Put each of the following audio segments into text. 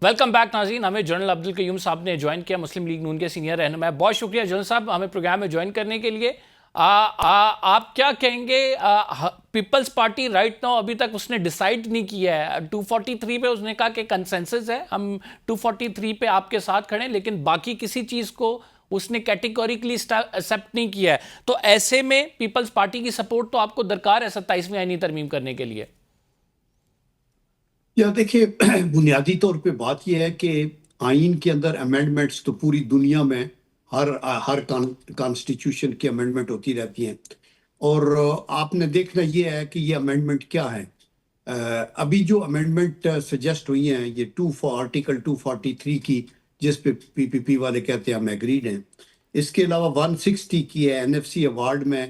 Welcome back ناظرین. ہمیں general Abdul Qayyum صاحب نے جوائن کیا, مسلم لیگ نون کے سینئر رہنما. بہت شکریہ جنرل صاحب ہمیں پروگرام میں جوائن کرنے کے لیے. آپ کیا کہیں گے, پیپلز پارٹی رائٹ ناؤ ابھی تک اس نے ڈیسائیڈ نہیں کیا ہے. 243 پہ اس نے کہا کہ کنسنسس ہے, ہم 243 پہ آپ کے ساتھ کھڑے ہیں, لیکن باقی کسی چیز کو اس نے کیٹیگوریکلی ایکسیپٹ نہیں کیا ہے. تو ایسے میں پیپلز پارٹی کی سپورٹ تو آپ کو درکار ہے 27ویں آئینی ترمیم کرنے کے لیے. یا دیکھیں, بنیادی طور پہ بات یہ ہے کہ آئین کے اندر امینڈمنٹس تو پوری دنیا میں ہر کانسٹیٹیوشن کی امینڈمنٹ ہوتی رہتی ہیں, اور آپ نے دیکھنا یہ ہے کہ یہ امینڈمنٹ کیا ہے. ابھی جو امینڈمنٹ سجیسٹ ہوئی ہیں یہ آرٹیکل 243 کی, جس پہ پی والے کہتے ہیں ہم ایگریڈ ہیں. اس کے علاوہ 160 کی ہے NFC ایوارڈ میں,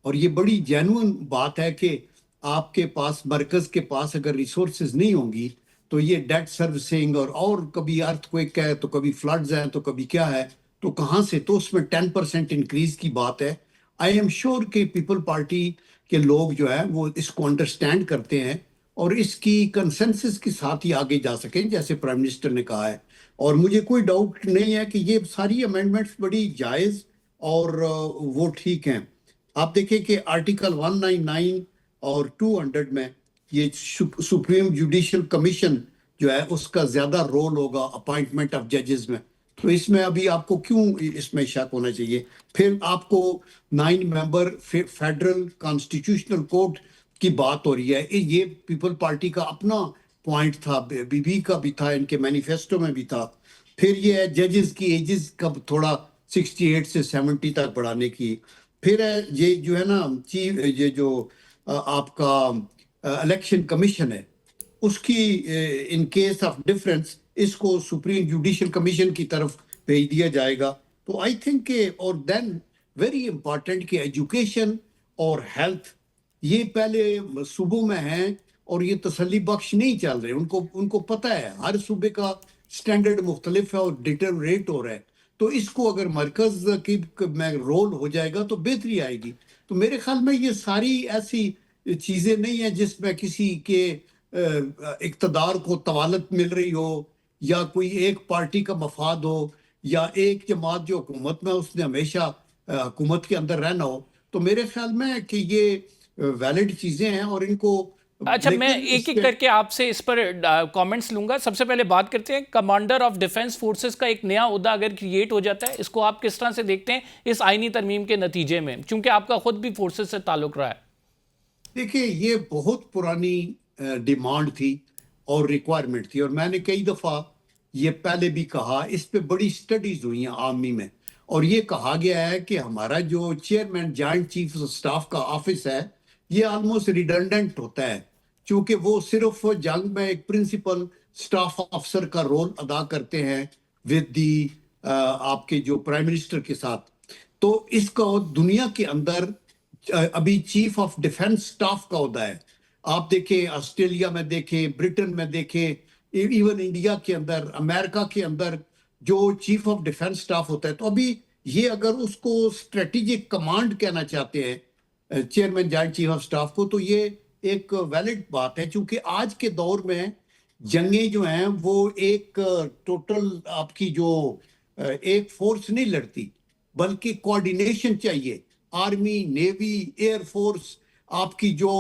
اور یہ بڑی جینوئن بات ہے کہ آپ کے پاس, مرکز کے پاس اگر ریسورسز نہیں ہوں گی تو یہ ڈیٹ سروسنگ اور کبھی ارتھ کوئک ہے تو کبھی فلڈز ہیں تو کبھی کیا ہے, تو کہاں سے, تو اس میں 10% انکریز کی بات ہے. آئی ایم شیور کہ پیپل پارٹی کے لوگ جو ہے وہ اس کو انڈرسٹینڈ کرتے ہیں اور اس کی کنسنسس کے ساتھ ہی آگے جا سکیں جیسے پرائم منسٹر نے کہا ہے. اور مجھے کوئی ڈاؤٹ نہیں ہے کہ یہ ساری امینڈمنٹس بڑی جائز اور وہ ٹھیک ہیں. آپ دیکھیں کہ آرٹیکل 199 اور 200 میں یہ سپریم جوڈیشل کمیشن جو ہے اس کا زیادہ رول ہوگا اپائنٹمنٹ آف ججز میں, تو اس میں ابھی آپ کو کیوں اس میں شک ہونا چاہیے. پھر آپ کو 9 ممبر فیڈرل کانسٹیٹیوشنل کورٹ کی بات ہو رہی ہے, یہ پیپل پارٹی کا اپنا پوائنٹ تھا, بی کا بھی تھا, ان کے مینیفیسٹو میں بھی تھا. پھر یہ ہے ججز کی ایجز کا تھوڑا 68 سے 70 تک بڑھانے کی. پھر ہے یہ جو ہے نا چیف, یہ جو آپ کا الیکشن کمیشن ہے اس کی ان کیس آف ڈیفرنس اس کو سپریم جوڈیشل کمیشن کی طرف بھیج دیا جائے گا. تو آئی تھنک کہ, اور دین ویری امپارٹنٹ کہ ایجوکیشن اور ہیلتھ یہ پہلے صوبوں میں ہیں اور یہ تسلی بخش نہیں چل رہے. ان کو پتہ ہے ہر صوبے کا سٹینڈرڈ مختلف ہے اور ڈیٹریٹ ہو رہا ہے, تو اس کو اگر مرکز کی میں رول ہو جائے گا تو بہتری آئے گی. تو میرے خیال میں یہ ساری ایسی چیزیں نہیں ہیں جس میں کسی کے اقتدار کو طوالت مل رہی ہو یا کوئی ایک پارٹی کا مفاد ہو یا ایک جماعت جو حکومت میں اس نے ہمیشہ حکومت کے اندر رہنا ہو. تو میرے خیال میں کہ یہ ویلڈ چیزیں ہیں اور ان کو. اچھا, میں ایک ایک کر کے آپ سے اس پر کامنٹس لوں گا. سب سے پہلے بات کرتے ہیں کمانڈر آف ڈیفنس فورسز کا ایک نیا عہدہ اگر کریٹ ہو جاتا ہے, اس کو آپ کس طرح سے دیکھتے ہیں اس آئینی ترمیم کے نتیجے میں, چونکہ آپ کا خود بھی فورسز سے تعلق رہا ہے. دیکھیں, یہ بہت پرانی ڈیمانڈ تھی اور ریکوائرمنٹ تھی, اور میں نے کئی دفعہ یہ پہلے بھی کہا, اس پہ بڑی سٹڈیز ہوئی ہیں آرمی میں, اور یہ کہا گیا ہے کہ ہمارا جو chairman joint chief of staff کا آفس ہے یہ آلموسٹ ریڈنڈنٹ ہوتا ہے, چونکہ وہ صرف جنگ میں ایک پرنسپل سٹاف افسر کا رول ادا کرتے ہیں ود دی آپ کے جو پرائم منسٹر کے ساتھ. تو اس کو دنیا کے اندر ابھی چیف آف ڈیفنس سٹاف کا عہدہ ہے. آپ دیکھیں آسٹریلیا میں دیکھیں, برٹن میں دیکھیں, ایون انڈیا کے اندر, امریکہ کے اندر جو چیف آف ڈیفنس سٹاف ہوتا ہے. تو ابھی یہ اگر اس کو اسٹریٹجک کمانڈ کہنا چاہتے ہیں chairman joint chief of staff کو, تو یہ ایک ویلڈ بات ہے, چونکہ آج کے دور میں جنگیں جو ہیں وہ ایک ٹوٹل آپ کی جو ایک فورس نہیں لڑتی, بلکہ کوارڈینیشن چاہیے. آرمی, نیوی, ایئر فورس آپ کی جو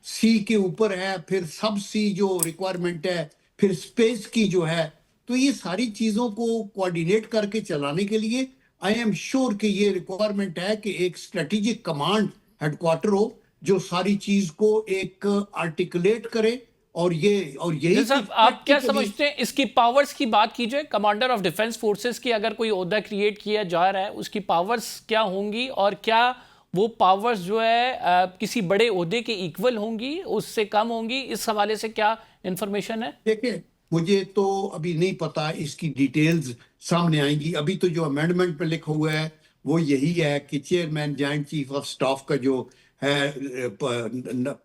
سی کے اوپر ہے, پھر سب سی جو ریکوائرمنٹ ہے, پھر اسپیس کی جو ہے, تو یہ ساری چیزوں کو کوارڈینیٹ کر کے چلانے کے لیے آئی ایم شیور کہ یہ ریکوائرمنٹ ہے کہ ایک اسٹریٹجک کمانڈ ہیڈ کوارٹر ہو جو ساری چیز کو ایک آرٹیکولیٹ کرے. اور یہی آپ کیا سمجھتے ہیں اس کی پاورز کی بات کی جائے, کمانڈر آف ڈیفنس فورسز کی اگر کوئی عہدہ کریٹ کیا جا رہا ہے اس کی پاورز کیا ہوں گی, اور کیا وہ پاورز جو ہے کسی بڑے عہدے کے ایکول ہوں گی, اس سے کم ہوں گی؟ اس حوالے سے کیا انفارمیشن ہے؟ دیکھیں, مجھے تو ابھی نہیں پتا, اس کی ڈیٹیلز سامنے آئیں گی. ابھی تو جو امینڈمنٹ پہ لکھا ہوا ہے وہ یہی ہے کہ chairman joint chief of staff کا جو ہے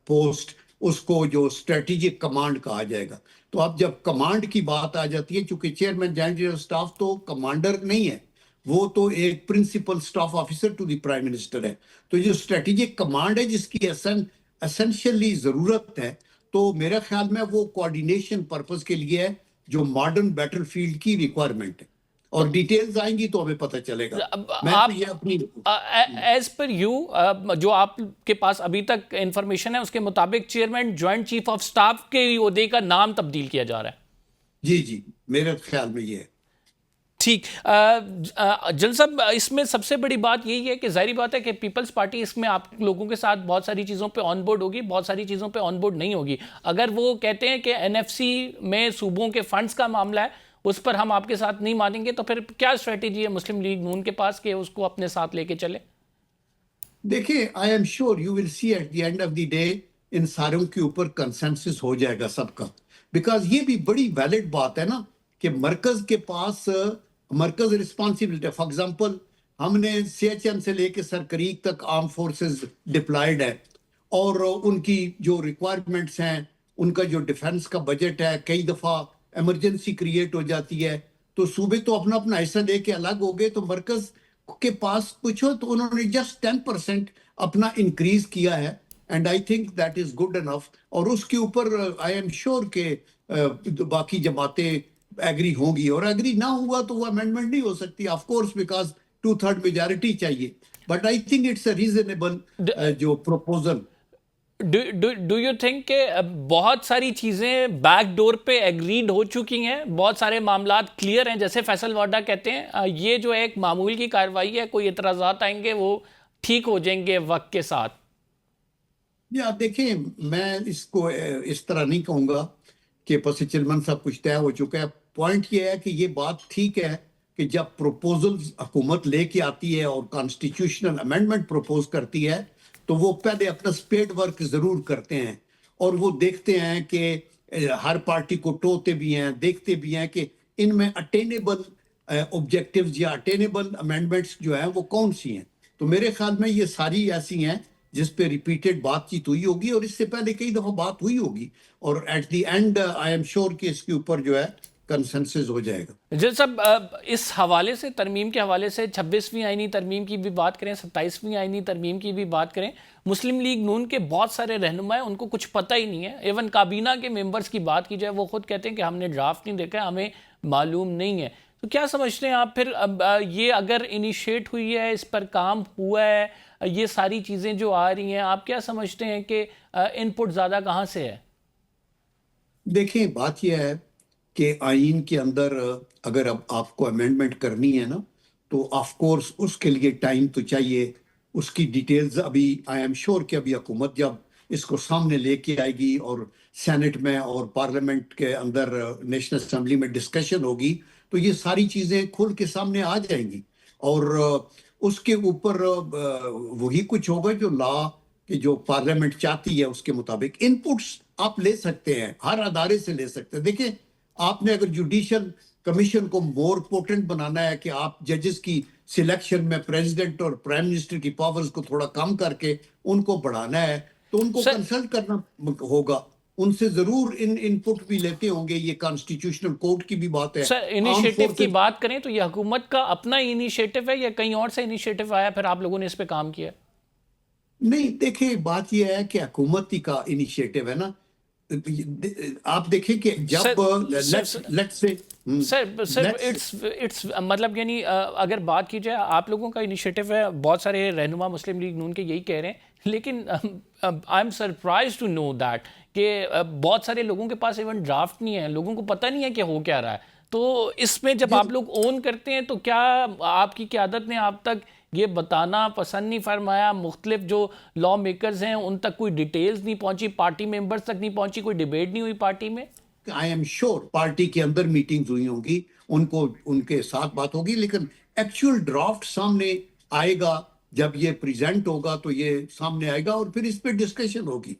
پوسٹ, اس کو جو اسٹریٹجک کمانڈ کہا جائے گا. تو اب جب کمانڈ کی بات آ جاتی ہے, چونکہ chairman joint chief of staff تو کمانڈر نہیں ہے, وہ تو ایک principal staff officer to the prime minister ہے. تو جو اسٹریٹجک کمانڈ ہے جس کی اسینشلی ضرورت ہے, تو میرے خیال میں وہ کوارڈینیشن پرپز کے لیے ہے, جو ماڈرن بیٹل فیلڈ کی ریکوائرمنٹ ہے, اور ڈیٹیلز آئیں گی تو ہمیں پتہ چلے گا. میں آپ تو یہ اپنی ایز پر یو جو آپ کے پاس ابھی تک انفارمیشن ہے اس کے مطابق chairman joint chief of staff کے عہدے کا نام تبدیل کیا جا رہا ہے. جی میرے خیال میں یہ ہے. ٹھیک. جل صاحب, اس میں سب سے بڑی بات یہی ہے کہ ظاہری بات ہے کہ پیپلز پارٹی اس میں آپ لوگوں کے ساتھ بہت ساری چیزوں پہ آن بورڈ ہوگی, بہت ساری چیزوں پہ آن بورڈ نہیں ہوگی. اگر وہ کہتے ہیں کہ این ایف سی میں صوبوں کے فنڈز کا معاملہ ہے, اس پر ہم آپ کے ساتھ نہیں مانیں گے, تو پھر کیا اسٹریٹجی ہے مسلم لیگ نون کے پاس کہ اس کو اپنے ساتھ لے کے چلے؟ دیکھیں, I am sure you will see at the end of the day ان ساروں کے اوپر کنسنسس ہو جائے گا سب کا, بیکاز یہ بھی بڑی ویلڈ بات ہے نا کہ مرکز کے پاس مرکز رسپانسبلٹی. فار ایگزامپل, ہم نے سی ایچ ایم سے لے کے سرکریک تک آرم فورسز ڈپلائیڈ ہے, اور ان کی جو ریکوائرمنٹس ہیں, ان کا جو ڈیفنس کا بجٹ ہے, کئی دفعہ ایمرجنسی کریٹ ہو جاتی ہے, تو صوبے تو اپنا اپنا حصہ لے کے الگ ہو گئے, تو مرکز کے پاس پوچھو تو انہوں نے جسٹ 10% اپنا انکریز کیا ہے, and I think that is good enough. اور اس کے اوپر آئی ایم شیور کہ باقی جماعتیں ایگری ہوں گی, اور ایگری نہ ہوا تو وہ امینڈمنٹ نہیں ہو سکتی آف کورس, بیکاز 2/3 میجارٹی چاہیے. But I think it's a reasonable جو پروپوزل. ڈو یو تھنک کہ بہت ساری چیزیں بیک ڈور پہ ایگریڈ ہو چکی ہیں, بہت سارے معاملات کلیئر ہیں, جیسے فیصل واڈا کہتے ہیں یہ جو ایک معمول کی کارروائی ہے, کوئی اعتراضات آئیں گے وہ ٹھیک ہو جائیں گے وقت کے ساتھ؟ یا دیکھیں, میں اس کو اس طرح نہیں کہوں گا کہ پس چلمن سب کچھ طے ہو چکا ہے. پوائنٹ یہ ہے کہ یہ بات ٹھیک ہے کہ جب پروپوزلز حکومت لے کے آتی ہے اور کانسٹیٹیوشنل امینڈمنٹ پروپوز کرتی ہے, تو وہ پہلے اپنا سپیڈ ورک ضرور کرتے ہیں, اور وہ دیکھتے ہیں کہ ہر پارٹی کو ٹوتے بھی ہیں, دیکھتے بھی ہیں کہ ان میں اٹینیبل آبجیکٹیوز یا اٹینیبل امینڈمنٹس جو ہیں وہ کون سی ہیں. تو میرے خیال میں یہ ساری ایسی ہیں جس پہ ریپیٹڈ بات چیت ہوئی ہوگی, اور اس سے پہلے کئی دفعہ بات ہوئی ہوگی, اور at the end I am sure کہ اس کے اوپر جو ہے کنسنسس ہو جائے گا. جل صاحب, اس حوالے سے ترمیم کے حوالے سے 26ویں آئینی ترمیم کی بھی بات کریں, 27ویں آئینی ترمیم کی بھی بات کریں, مسلم لیگ نون کے بہت سارے رہنما ہیں ان کو کچھ پتہ ہی نہیں ہے. ایون کابینہ کے ممبرز کی بات کی جائے, وہ خود کہتے ہیں کہ ہم نے ڈرافٹ نہیں دیکھا, ہمیں معلوم نہیں ہے. تو کیا سمجھتے ہیں آپ پھر یہ اگر انیشیٹ ہوئی ہے, اس پر کام ہوا ہے, یہ ساری چیزیں جو آ رہی ہیں, آپ کیا سمجھتے ہیں کہ ان پٹ زیادہ کہاں سے ہے؟ دیکھیں, بات یہ ہے کہ آئین کے اندر اگر اب آپ کو امینڈمنٹ کرنی ہے نا, تو آف کورس اس کے لیے ٹائم تو چاہیے. اس کی ڈیٹیلز ابھی آئی ایم شیور کہ ابھی حکومت جب اس کو سامنے لے کے آئے گی اور سینٹ میں اور پارلیمنٹ کے اندر نیشنل اسمبلی میں ڈسکشن ہوگی, تو یہ ساری چیزیں کھل کے سامنے آ جائیں گی, اور اس کے اوپر وہی کچھ ہوگا جو لا کہ جو پارلیمنٹ چاہتی ہے اس کے مطابق. ان پٹس آپ لے سکتے ہیں, ہر ادارے سے لے سکتے ہیں. دیکھیں, آپ نے اگر جوڈیشل کمیشن کو مور پوٹنٹ بنانا ہے کہ آپ ججز کی سلیکشن میں پریزیڈنٹ اور پرائم منسٹر کی پاورز کو تھوڑا کم کر کے ان کو بڑھانا ہے, تو ان کو کنسلٹ کرنا ہوگا, ان سے ضرور ان پٹ بھی لیتے ہوں گے. یہ کانسٹیٹیوشنل کورٹ کی بھی بات ہے. سر, انیشیٹو کی بات کریں تو یہ حکومت کا اپنا انیشیٹو ہے یا کہیں اور سے انیشیٹو آیا پھر آپ لوگوں نے اس پہ کام کیا؟ نہیں, دیکھیں, بات یہ ہے کہ حکومت ہی کا انیشیٹو ہے نا. آپ دیکھیں کہ جب مطلب یعنی اگر بات کی جائے, آپ لوگوں کا انیشیٹو ہے, بہت سارے رہنما مسلم لیگ نون کے یہی کہہ رہے ہیں, لیکن I am surprise to know that کہ بہت سارے لوگوں کے پاس ایون ڈرافٹ نہیں ہے, لوگوں کو پتہ نہیں ہے کہ ہو کیا رہا ہے. تو اس میں جب آپ لوگ اون کرتے ہیں تو کیا آپ کی قیادت نے آپ تک یہ بتانا پسند نہیں فرمایا, مختلف جو لا میکرز ہیں ان تک کوئی ڈیٹیلز نہیں پہنچی, پارٹی ممبرز تک نہیں پہنچی, کوئی ڈیبیٹ نہیں ہوئی پارٹی میں؟ آئی ایم شیور پارٹی کے اندر میٹنگز ہوئی ہوں گی, ان کو ان کے ساتھ بات ہوگی, لیکن ایکچوئل ڈرافٹ سامنے آئے گا جب یہ پریزنٹ ہوگا, تو یہ سامنے آئے گا اور پھر اس پہ ڈسکشن ہوگی.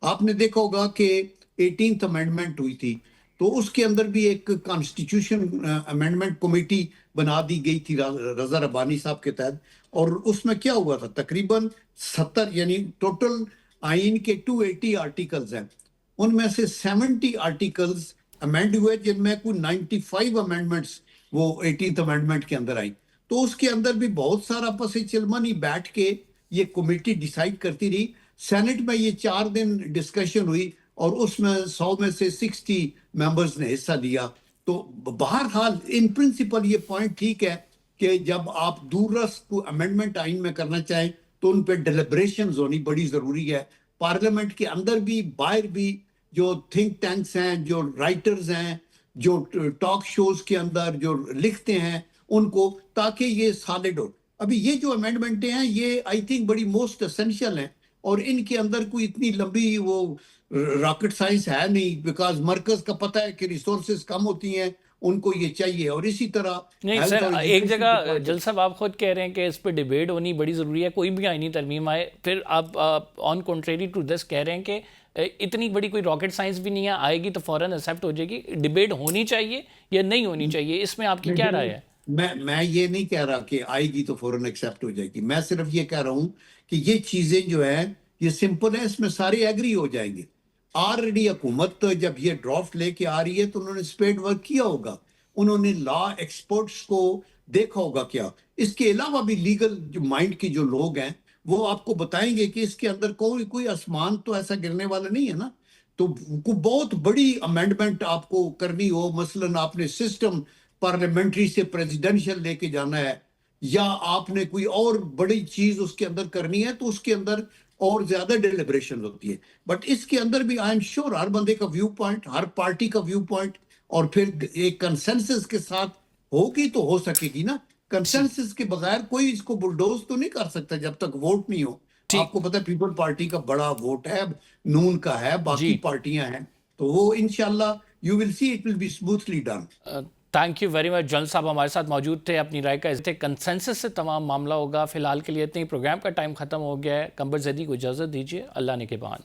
آپ نے دیکھا ہوگا کہ 18th امینڈمنٹ ہوئی تھی, تو اس کے اندر بھی ایک کانسٹیٹیوشن امینڈمنٹ کمیٹی بنا دی گئی تھی رضا ربانی صاحب کے تحت, اور اس میں کیا ہوا تھا, تقریباً 70 یعنی ٹوٹل آئین کے 280 آرٹیکلز ہیں, ان میں سے 70 آرٹیکلز امینڈ ہوئے, جن میں کوئی 95 امینڈمنٹس وہ 18th امینڈمنٹ کے اندر آئی. تو اس کے اندر بھی بہت سارا پس چلمنی بیٹھ کے یہ کمیٹی ڈیسائیڈ کرتی رہی. سینٹ میں یہ 4 دن ڈسکشن ہوئی, اور اس میں 100 میں سے 60 ممبرز نے حصہ لیا. تو بہرحال ان پرنسپل یہ پوائنٹ ٹھیک ہے کہ جب آپ دورست کو امینڈمنٹ آئین میں کرنا چاہیں تو ان پہ ڈیلیبریشنز ہونی بڑی ضروری ہے، پارلیمنٹ کے اندر بھی باہر بھی، جو تھنک ٹینکس ہیں، جو رائٹرز ہیں، جو ٹاک شوز کے اندر جو لکھتے ہیں ان کو، تاکہ یہ سالڈ ہو۔ ابھی یہ جو امینڈمنٹیں ہیں یہ آئی تھنک بڑی موسٹ اسینشیل ہیں، اور ان کے اندر کوئی اتنی لمبی وہ راکٹ سائنس ہے نہیں، بیکاز مرکز کا پتہ ہے کہ ریسورسز کم ہوتی ہیں، ان کو یہ چاہیے۔ اور اسی طرح نہیں health سر، اور ایک education جگہ department- جل صاحب آپ خود کہہ رہے ہیں کہ اس پہ ڈیبیٹ ہونی بڑی ضروری ہے، کوئی بھی آئینی ترمیم آئے، پھر آپ آن کنٹریری ٹو دس کہہ رہے ہیں کہ اتنی بڑی کوئی راکٹ سائنس بھی نہیں ہے، آئے گی تو فوراً ایکسیپٹ ہو جائے گی۔ ڈیبیٹ ہونی چاہیے یا نہیں ہونی چاہیے، اس میں آپ کی کیا رائے ہے؟ میں یہ نہیں کہہ رہا کہ آئے گی تو فوراً ایکسیپٹ ہو جائے گی، میں صرف یہ کہہ رہا ہوں کہ یہ چیزیں جو ہیں یہ سمپل ہیں، اس میں سارے ایگری ہو جائیں گے۔ آلریڈی حکومت جب یہ ڈرافٹ لے کے آ رہی ہے تو انہوں نے اسپیڈ ورک کیا ہوگا، انہوں نے لا ایکسپرٹس کو دیکھا ہوگا کیا۔ اس کے علاوہ بھی لیگل جو مائنڈ کے جو لوگ ہیں وہ آپ کو بتائیں گے کہ اس کے اندر کوئی آسمان تو ایسا گرنے والا نہیں ہے نا۔ تو کوئی بہت بڑی امینڈمنٹ آپ کو کرنی ہو، مثلاً آپ نے سسٹم پارلیمنٹری سے پریزیڈنشل لے کے جانا ہے، یا آپ نے کوئی اور بڑی چیز اس کے اندر کرنی ہے، تو اس کے اندر اور زیادہ ڈیلیبریشن ہوتی ہے۔ بٹ اس کے اندر بھی آئی ایم شیور ہر بندے کا ویو پوائنٹ، ہر پارٹی کا ویو پوائنٹ، اور پھر ایک کنسنسس کے ساتھ ہوگی تو ہو سکے گی نا۔ کنسنسس کے بغیر کوئی اس کو بلڈوز تو نہیں کر سکتا جب تک ووٹ نہیں ہو۔ ٹھیک، آپ کو پتہ ہے پیپل پارٹی کا بڑا ووٹ ہے، نون کا ہے، باقی جی، پارٹیاں ہیں، تو وہ انشاءاللہ you will see it will be smoothly done. Thank you very much. General صاحب ہمارے ساتھ موجود تھے، اپنی رائے کا اظہار، کنسنسس سے تمام معاملہ ہوگا۔ فی الحال کے لیے اتنے ہی، پروگرام کا ٹائم ختم ہو گیا ہے۔ قمر زیدی کو اجازت دیجیے، اللہ نے کے بان۔